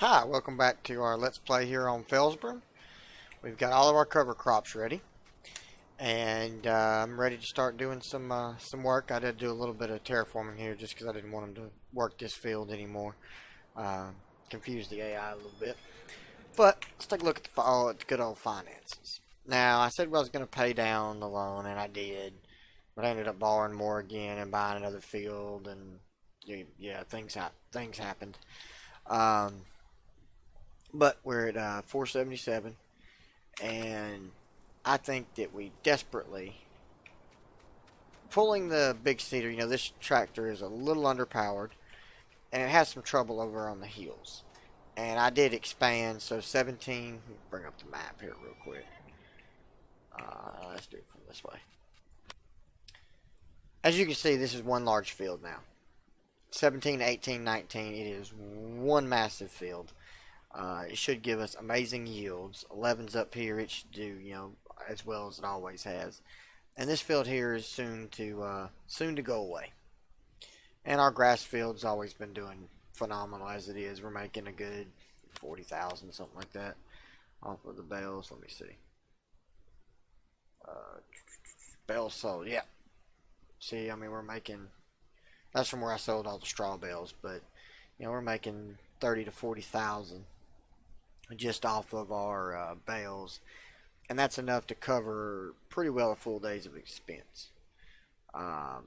Hi, welcome back to our Let's Play here on Felsburn. We've got all of our cover crops ready, and I'm ready to start doing some work. I did do a little bit of terraforming here just because I didn't want them to work this field anymore. Confused the AI a little bit. But let's take a look at the good old finances. Now, I said I was going to pay down the loan, and I did, but I ended up borrowing more again and buying another field, and yeah, things happened. But we're at 477, and I think that we desperately, pulling the big seeder, this tractor is a little underpowered, and it has some trouble over on the hills. And I did expand, so 17, bring up the map here real quick. Let's do it from this way. As you can see, this is one large field now. 17, 18, 19, it is one massive field. It should give us amazing yields. 11's up here. It should do, as well as it always has. And this field here is soon to go away. And our grass field's always been doing phenomenal as it is. We're making a good 40,000, something like that, off of the bales. Let me see. Bales sold, yeah. See, I mean, we're making. That's from where I sold all the straw bales, but we're making 30 to 40,000. Just off of our bales, and that's enough to cover pretty well a full day's of expense. And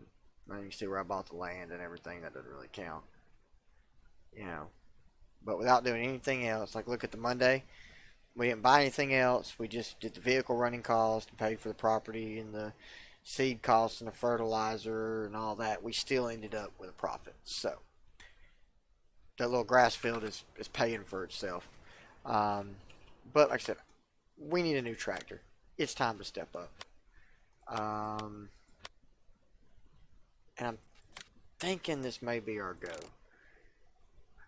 you can see where I bought the land and everything. That doesn't really count, but without doing anything else. Like, look at the Monday, we didn't buy anything else. We just did the vehicle running cost and paid for the property and the seed costs and the fertilizer and all that. We still ended up with a profit. So that little grass field is paying for itself. But like I said, we need a new tractor. It's time to step up. And I'm thinking this may be our go.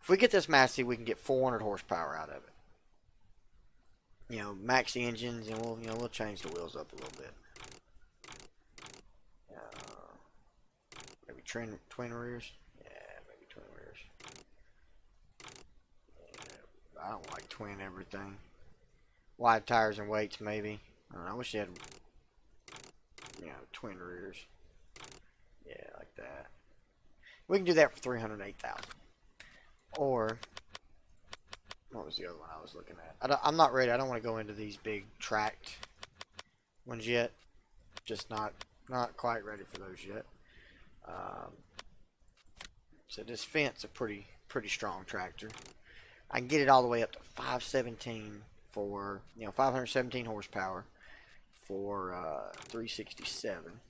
If we get this Massey, we can get 400 horsepower out of it. Max the engines, and we'll change the wheels up a little bit. Maybe twin rears. Yeah, maybe twin rears. I don't like twin everything. Wide tires and weights, maybe. I wish they had, twin rears. Yeah, like that. We can do that for 308,000. Or, what was the other one I was looking at? I'm not ready. I don't want to go into these big tracked ones yet. Just not quite ready for those yet. So this fence a pretty strong tractor. I can get it all the way up to 517 for, 517 horsepower for 367.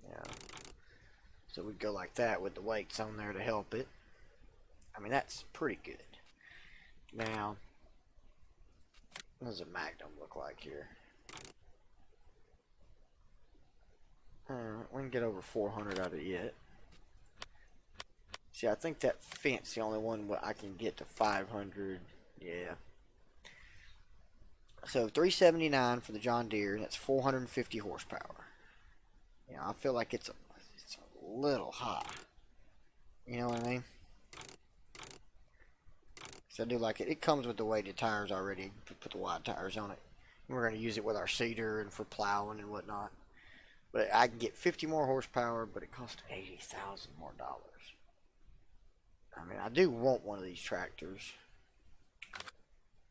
Yeah. So we'd go like that with the weights on there to help it. I mean, that's pretty good. Now, what does a Magnum look like here? We can get over 400 out of it yet. See, I think that fence is the only one where I can get to 500. Yeah. So 379 for the John Deere. That's 450 horsepower. I feel like it's a little high. You know what I mean? So I do like it. It comes with the weighted tires already. Put the wide tires on it. We're going to use it with our seeder and for plowing and whatnot. But I can get 50 more horsepower, but it costs 80,000 more dollars. I mean, I do want one of these tractors.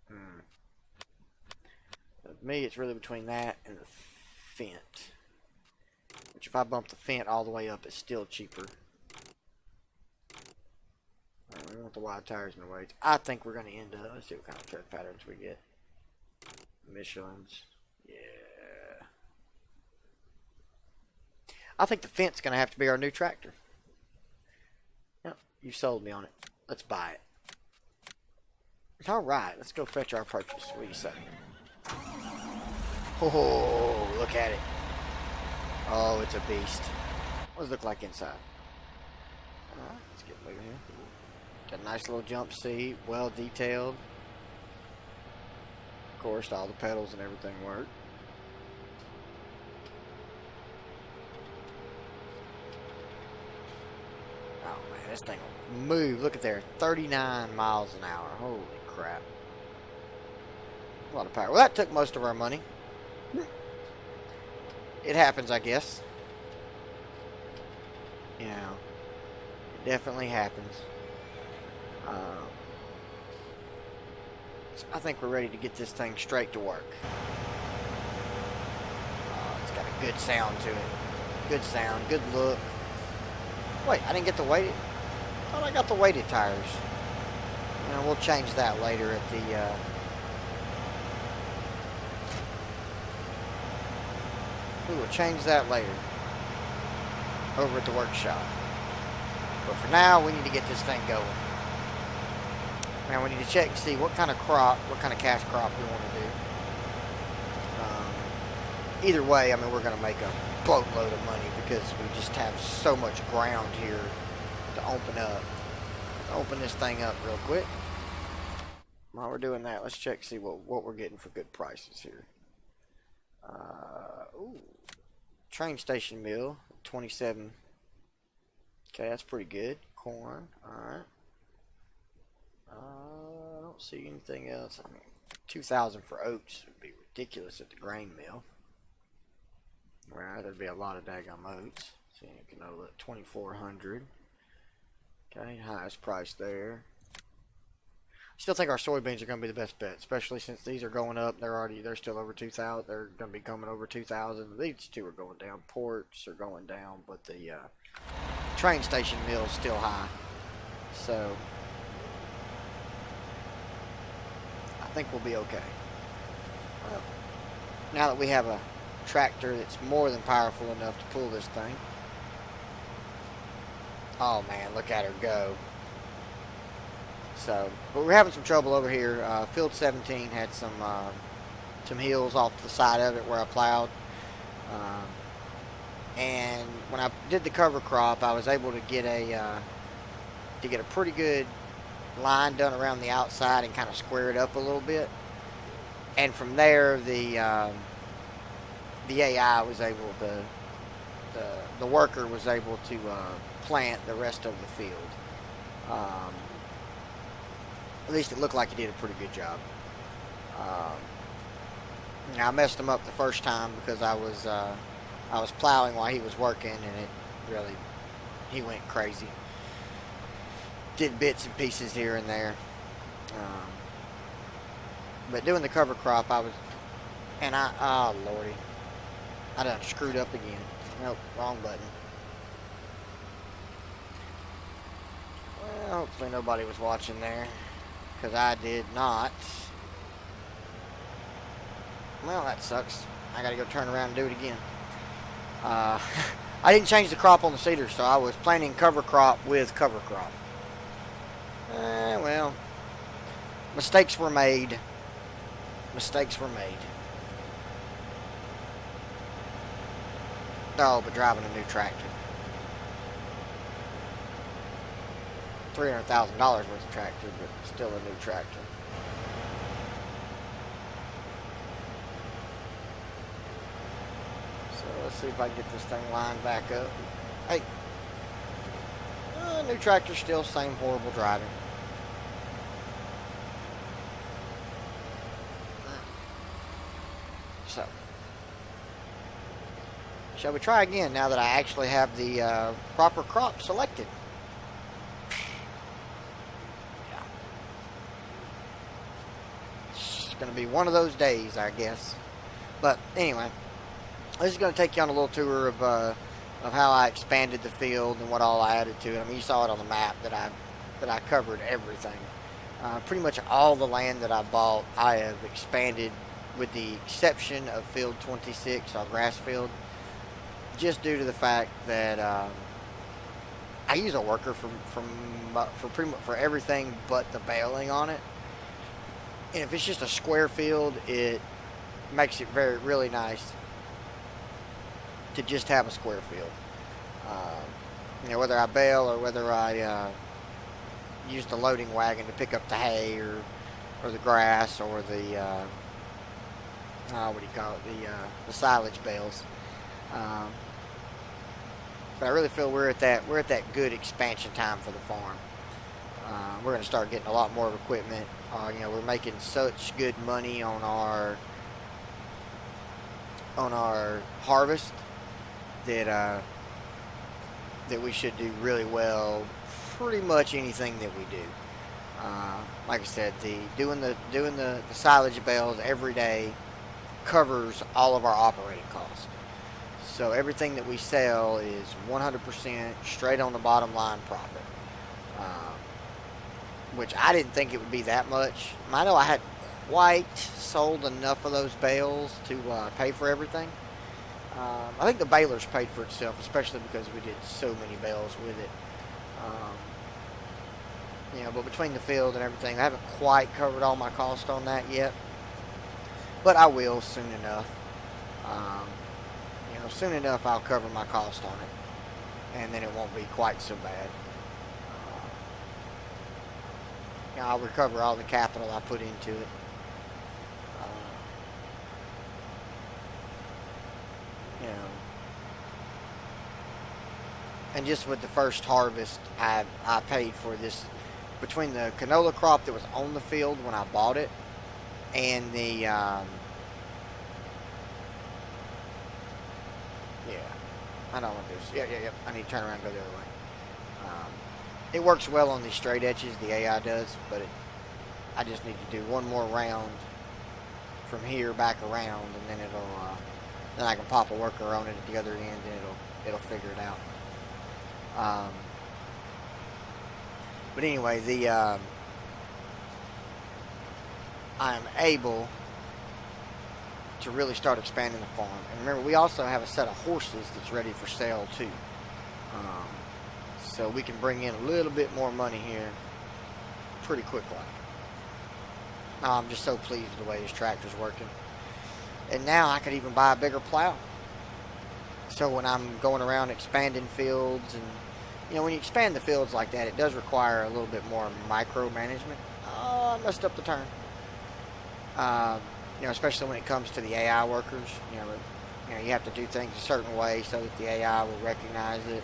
For me, it's really between that and the Fendt. Which, if I bump the Fendt all the way up, it's still cheaper. Right, we want the wide tires and the weights. I think we're going to end up. Let's see what kind of tread patterns we get. Michelin's. Yeah. I think the Fendt's going to have to be our new tractor. Yep, you sold me on it. Let's buy it. Alright, let's go fetch our purchase. What do you say? Oh, look at it. Oh, it's a beast. What does it look like inside? Alright, let's get moving here. Got a nice little jump seat, well detailed. Of course, all the pedals and everything work. Oh man, this thing will move. Look at there, 39 miles an hour. Holy crap. A lot of power. Well, that took most of our money. It happens, I guess. You know, it definitely happens. So I think we're ready to get this thing straight to work. It's got a good sound to it. Good sound, good look. Wait, I didn't get the weighted. I thought I got the weighted tires. And we'll change that later at the. We will change that later over at the workshop. But for now, we need to get this thing going. Now we need to check and see what kind of crop, what kind of cash crop we want to do. Either way, I mean, we're going to make a boatload of money because we just have so much ground here to open up. Let's open this thing up real quick. While we're doing that, let's check see what we're getting for good prices here. Ooh, train station meal, 27. Okay, that's pretty good. Corn, alright. I don't see anything else. I mean, 2,000 for oats would be ridiculous at the grain mill. Right, there'd be a lot of daggum oats. So you can know that 2,400. Okay, highest price there. Still think our soybeans are going to be the best bet, especially since these are going up. They're still over 2,000. They're going to be coming over 2,000. These two are going down. Ports are going down, but the train station mill is still high. So I think we'll be okay. Well, now that we have a tractor that's more than powerful enough to pull this thing. Oh man, look at her go. So, but we're having some trouble over here. Field 17 had some hills off the side of it where I plowed. And when I did the cover crop, I was able to get a pretty good line done around the outside and kind of square it up a little bit. And from there, the AI was able to, the worker was able to plant the rest of the field. At least it looked like he did a pretty good job. I messed him up the first time because I was plowing while he was working, and it really, he went crazy. Did bits and pieces here and there. But doing the cover crop, oh lordy, I done screwed up again. Nope, wrong button. Well, hopefully nobody was watching there, because I did not. Well, that sucks. I gotta go turn around and do it again. I didn't change the crop on the cedar, so I was planting cover crop with cover crop. Well, mistakes were made. Mistakes were made. Oh, but driving a new tractor. $300,000 worth of tractor, but still a new tractor. So let's see if I can get this thing lined back up. Hey, new tractor, still same horrible driving. So, shall we try again now that I actually have the proper crop selected? Yeah. It's going to be one of those days, I guess. But anyway, this is going to take you on a little tour of how I expanded the field and what all I added to it. I mean, you saw it on the map that I covered everything. Pretty much all the land that I bought, I have expanded, with the exception of field 26, our grass field, just due to the fact that I use a worker for pretty much for everything but the baling on it. And if it's just a square field, it makes it really nice to just have a square field. Whether I bale or whether I use the loading wagon to pick up the hay or the grass or the what do you call it, the silage bales. But I really feel we're at that good expansion time for the farm. We're going to start getting a lot more of equipment. We're making such good money on our harvest that we should do really well. Pretty much anything that we do. Like I said, doing the silage bales every day covers all of our operating costs. So everything that we sell is 100% straight on the bottom line profit. Which I didn't think it would be that much. I know I had quite sold enough of those bales to pay for everything. I think the balers paid for itself, especially because we did so many bales with it. But between the field and everything, I haven't quite covered all my cost on that yet. But I will soon enough. Soon enough I'll cover my cost on it. And then it won't be quite so bad. I'll recover all the capital I put into it. And just with the first harvest, I paid for this, between the canola crop that was on the field when I bought it, and the, I don't want to do this. Yeah, I need to turn around and go the other way. It works well on these straight edges, the AI does, but I just need to do one more round from here back around, and then then I can pop a worker on it at the other end, and it'll figure it out. But anyway, I am able to really start expanding the farm. And remember, we also have a set of horses that's ready for sale too. So we can bring in a little bit more money here pretty quickly. I'm just so pleased with the way this tractor's working. And now I could even buy a bigger plow. So when I'm going around expanding fields, and when you expand the fields like that, it does require a little bit more micromanagement. Oh, I messed up the turn. Especially when it comes to the AI workers. You have to do things a certain way so that the AI will recognize it.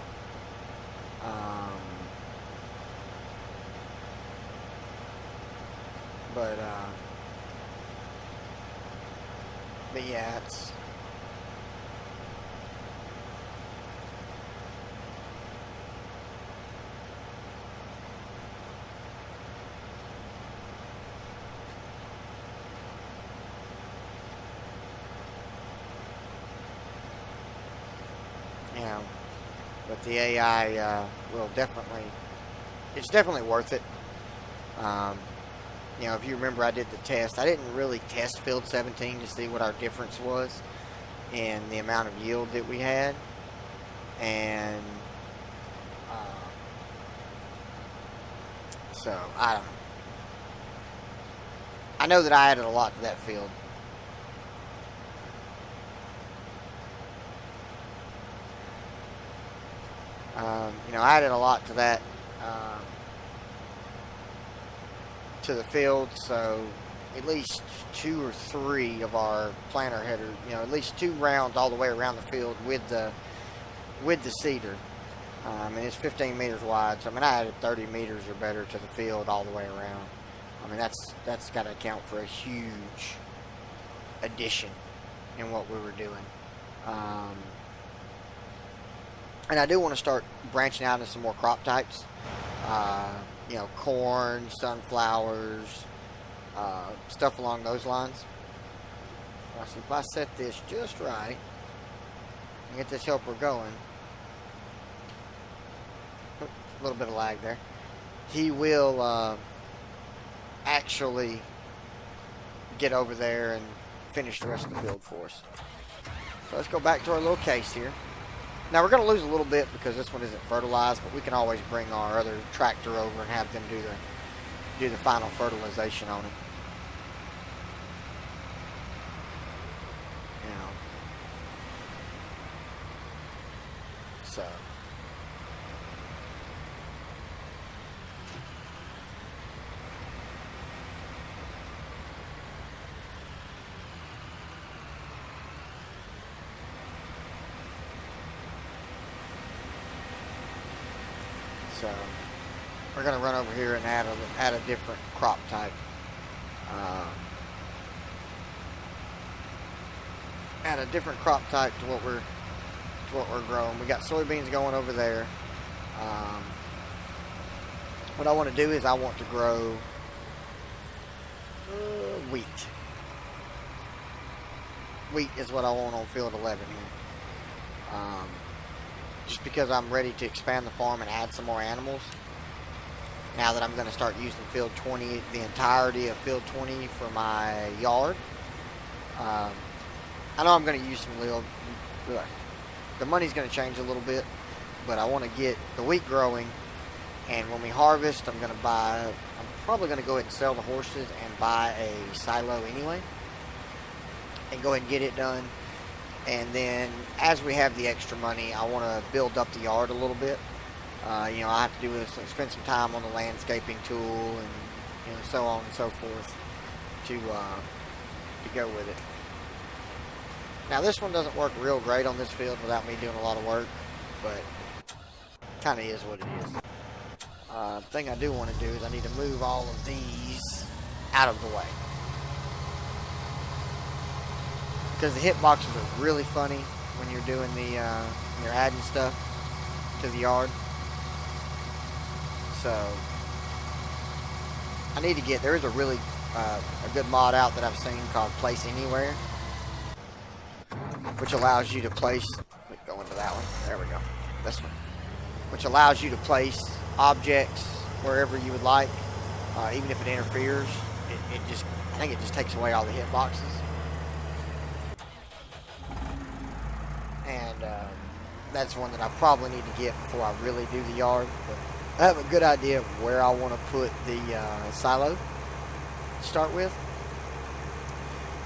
But yeah, it's but the AI will definitely, it's definitely worth it. If you remember, I did the test. I didn't really test field 17 to see what our difference was in the amount of yield that we had. And so, I don't know. I know that I added a lot to that field. I added a lot to that, to the field, so at least 2 or 3 of our planter headers, at least 2 rounds all the way around the field with the seeder. And it's 15 meters wide, so I added 30 meters or better to the field all the way around. That's got to account for a huge addition in what we were doing. And I do want to start branching out into some more crop types. Corn, sunflowers, stuff along those lines. So if I set this just right and get this helper going, a little bit of lag there, he will actually get over there and finish the rest of the field for us. So let's go back to our little case here. Now we're going to lose a little bit because this one isn't fertilized, but we can always bring our other tractor over and have them do the final fertilization on it. So So we're going to run over here and add a different crop type. Add a different crop type to what we're growing. We got soybeans going over there. What I want to do is I want to grow wheat. Wheat is what I want on field 11 here. Just because I'm ready to expand the farm and add some more animals. Now that I'm going to start using field 20, the entirety of field 20 for my yard. I know I'm going to use some little, the money's going to change a little bit, but I want to get the wheat growing, and when we harvest, I'm probably going to go ahead and sell the horses and buy a silo anyway, and go ahead and get it done. And then as we have the extra money, I want to build up the yard a little bit. You know, I have to do is spend some time on the landscaping tool and, you know, so on and so forth to go with it. Now this one doesn't work real great on this field without me doing a lot of work, but kind of is what it is. The thing I do want to do is I need to move all of these out of the way. Because the hitboxes are really funny when you're doing when you're adding stuff to the yard. So I need to there is a really a good mod out that I've seen called Place Anywhere, which allows you to place, go into that one, there we go, this one, which allows you to place objects wherever you would like, even if it interferes. I think it just takes away all the hitboxes. And that's one that I probably need to get before I really do the yard. But I have a good idea of where I want to put the silo to start with.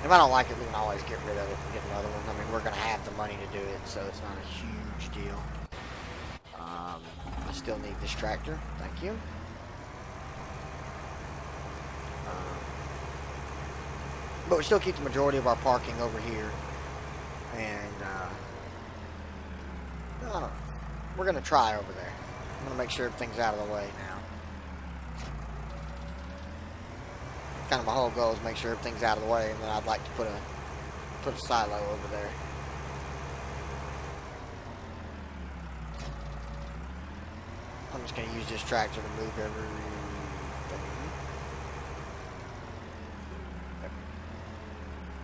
If I don't like it, we can always get rid of it and get another one. I mean, we're going to have the money to do it, so it's not a huge deal. I still need this tractor. Thank you. But we still keep the majority of our parking over here. And I don't know. We're going to try over there. I'm going to make sure everything's out of the way now. Kind of my whole goal is make sure everything's out of the way, and then I'd like to put a silo over there. I'm just going to use this tractor to move everything.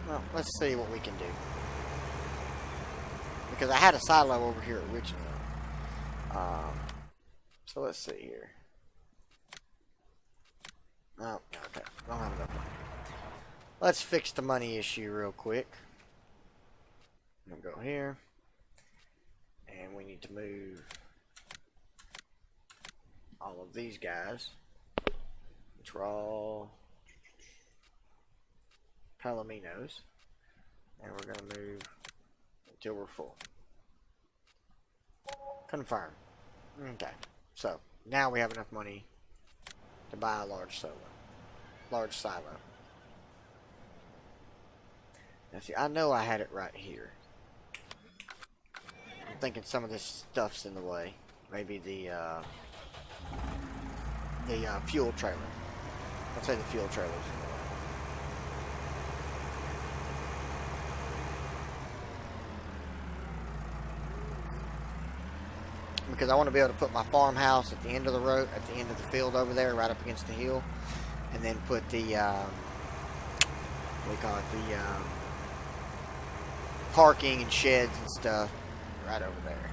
Well, let's see what we can do. Because I had a silo over here originally. So let's see here. Oh, okay. Don't have enough money. Let's fix the money issue real quick. I'm going to go here. And we need to move all of these guys, which are all Palominos. And we're going to move until we're full. Confirm. Okay. So, now we have enough money to buy a large silo. Now see, I know I had it right here. I'm thinking some of this stuff's in the way. Maybe the fuel trailer. I'd say the fuel trailer's in the way. Because I want to be able to put my farmhouse at the end of the road, at the end of the field over there, right up against the hill, and then put the parking and sheds and stuff right over there.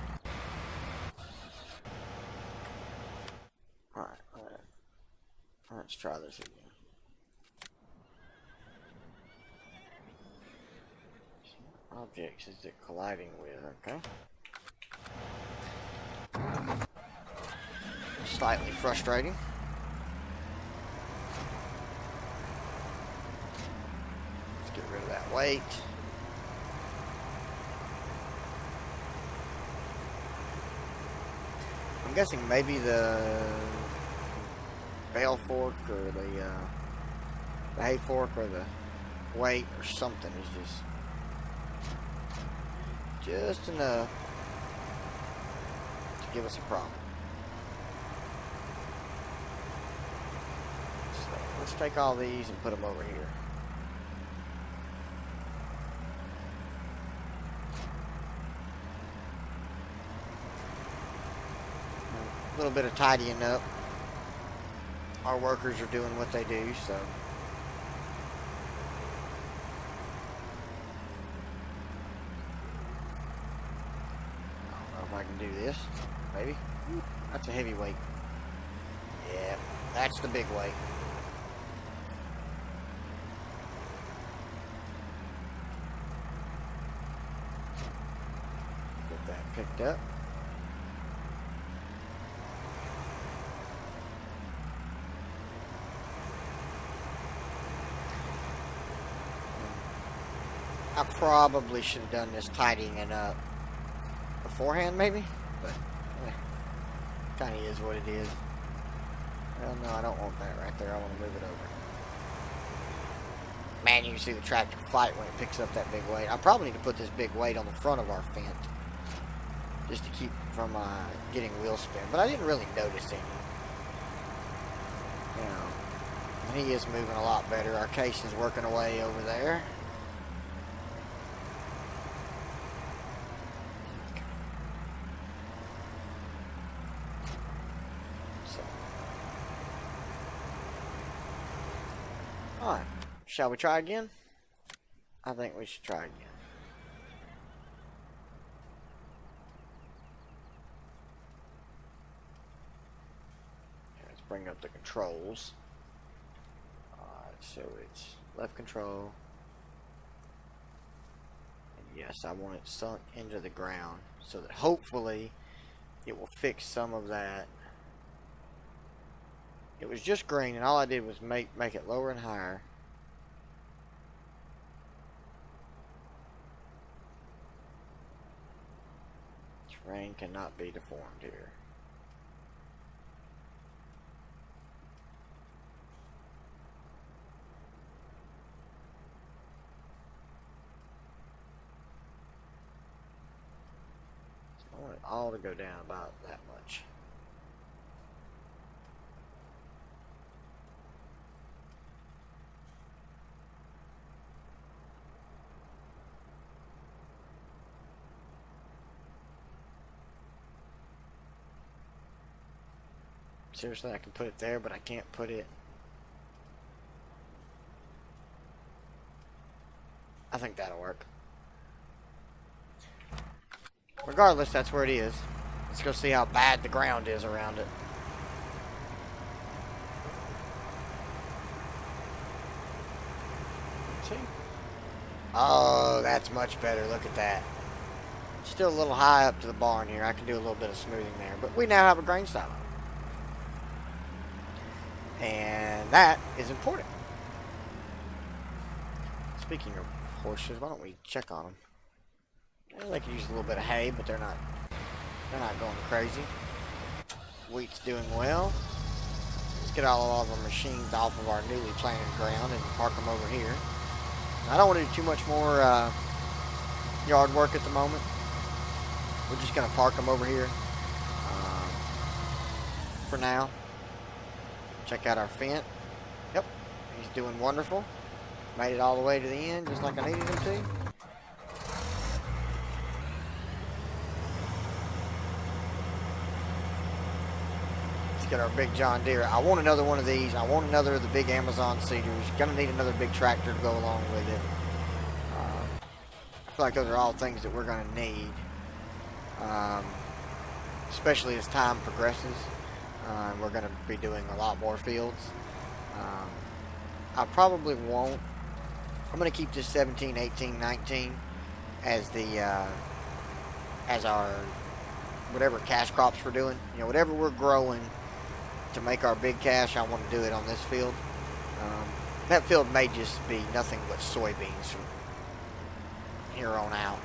All right. Let's try this again. Objects is it colliding with? Okay. Slightly frustrating. Let's get rid of that weight. I'm guessing maybe the bale fork or the hay fork or the weight or something is just enough to give us a problem. let's take all these and put them over here. A little bit of tidying up. Our workers are doing what they do, so. I don't know if I can do this. Maybe. That's a heavy weight. Yeah, that's the big weight. Get that picked up. I probably should have done this tidying it up beforehand, maybe, but kind of is what it is. Well, no, I don't want that right there. I want to move it over. Man, you can see the tractor fight when it picks up that big weight. I probably need to put this big weight on the front of our fence just to keep from getting wheel spin, but I didn't really notice any. You know, and he is moving a lot better. Our case is working away over there. Alright, shall we try again? I think we should try again. Let's bring up the controls. Alright, so it's left control. And yes, I want it sunk into the ground so that hopefully it will fix some of that. It was just green, and all I did was make it lower and higher. Terrain cannot be deformed here. So I want it all to go down about that much. Seriously, I can put it there, but I can't put it. I think that'll work. Regardless, that's where it is. Let's go see how bad the ground is around it. Let's see. Oh, that's much better. Look at that. Still a little high up to the barn here. I can do a little bit of smoothing there, but we now have a grain silo. And that is important. Speaking of horses, why don't we check on them? Well, they could use a little bit of hay, but they're not going crazy. Wheat's doing well. Let's get all of our machines off of our newly planted ground and park them over here. I don't want to do too much more yard work at the moment. We're just going to park them over here for now. Check out our fence. Yep, he's doing wonderful. Made it all the way to the end, just like I needed him to. Let's get our big John Deere. I want another one of these. I want another of the big Amazon seeders. Gonna need another big tractor to go along with it. I feel like those are all things that we're gonna need, especially as time progresses. We're going to be doing a lot more fields. I probably won't. I'm going to keep this 17, 18, 19 as the as our whatever cash crops we're doing. You know, whatever we're growing to make our big cash, I want to do it on this field. That field may just be nothing but soybeans from here on out.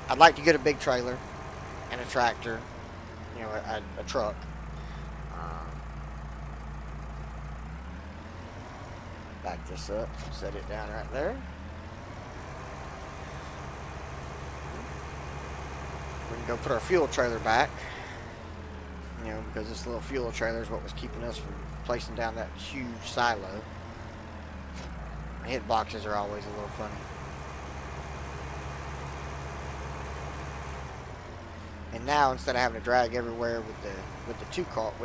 I'd like to get a big trailer and a tractor. You know, a truck. Back this up, set it down right there. We can go put our fuel trailer back. You know, because this little fuel trailer is what was keeping us from placing down that huge silo. Hit boxes are always a little funny. And now, instead of having to drag everywhere with the two cart,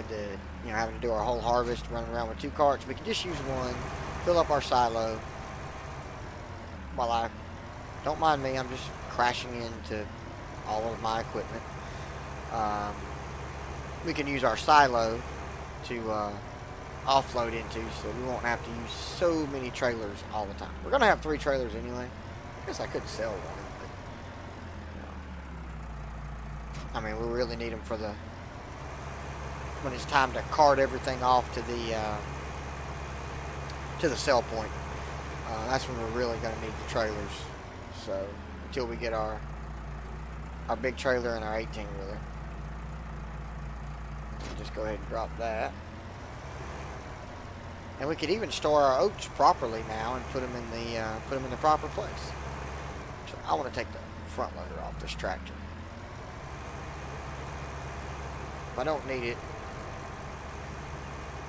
having to do our whole harvest running around with 2 carts, we can just use one, fill up our silo. While don't mind me, I'm just crashing into all of my equipment. We can use our silo to offload into, so we won't have to use so many trailers all the time. We're gonna have 3 trailers anyway. I guess I could sell one. I mean, we really need them for when it's time to cart everything off to the sell point. That's when we're really going to need the trailers. So until we get our big trailer and our 18-wheeler, just go ahead and drop that. And we could even store our oats properly now and put them in the proper place. So I want to take the front loader off this tractor. If I don't need it,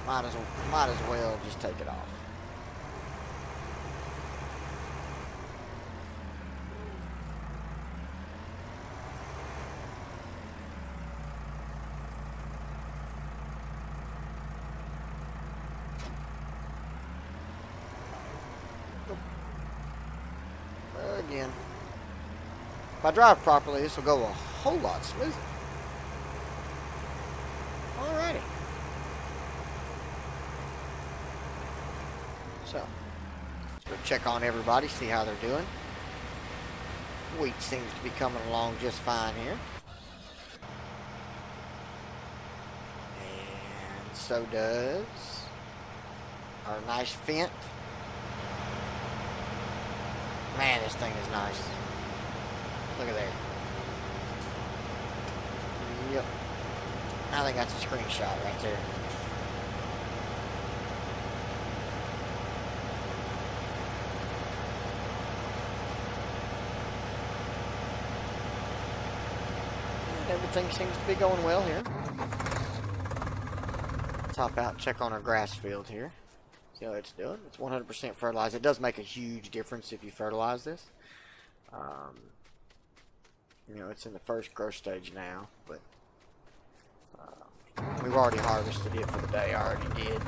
might as well just take it off. Again, if I drive properly, this will go a whole lot smoother. Alrighty. So, let's go check on everybody, see how they're doing. Wheat seems to be coming along just fine here. And so does our nice Fent. Man, this thing is nice. Look at there. Yep. I think that's a screenshot right there. And everything seems to be going well here. Top out, check on our grass field here. See how it's doing. It's 100% fertilized. It does make a huge difference if you fertilize this. It's in the first growth stage now, but we've already harvested it for the day. I already did.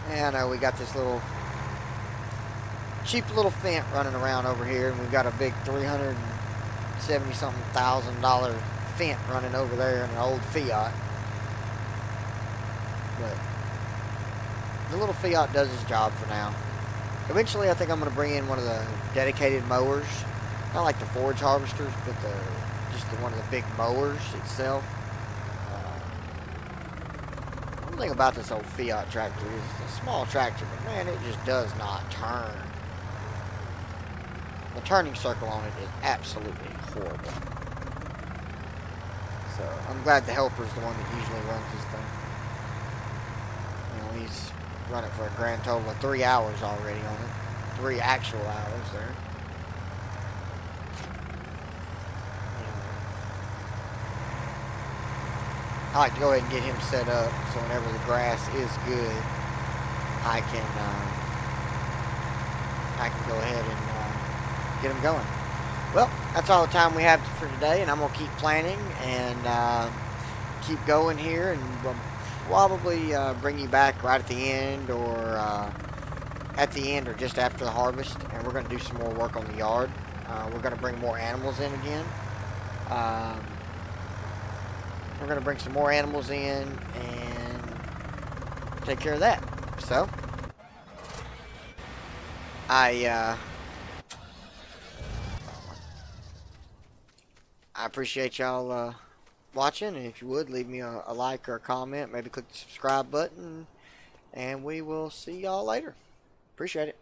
And I know we got this little cheap little Fent running around over here, and we've got a big $370-something thousand Fent running over there in an old Fiat. But the little Fiat does its job for now. Eventually, I think I'm going to bring in one of the dedicated mowers. Not like the forage harvesters, but just one of the big mowers itself. One thing about this old Fiat tractor is it's a small tractor, but man, it just does not turn. The turning circle on it is absolutely horrible. So I'm glad the helper's the one that usually runs this thing. He's run it for a grand total of 3 hours already on it. 3 actual hours there. I like to go ahead and get him set up so whenever the grass is good, I can go ahead and get him going. Well, that's all the time we have for today, and I'm going to keep planning and keep going here, and we'll probably bring you back right at the end or just after the harvest, and we're going to do some more work on the yard. We're going to bring more animals in again. We're going to bring some more animals in and take care of that. So, I appreciate y'all watching, and if you would, leave me a like or a comment, maybe click the subscribe button, and we will see y'all later. Appreciate it.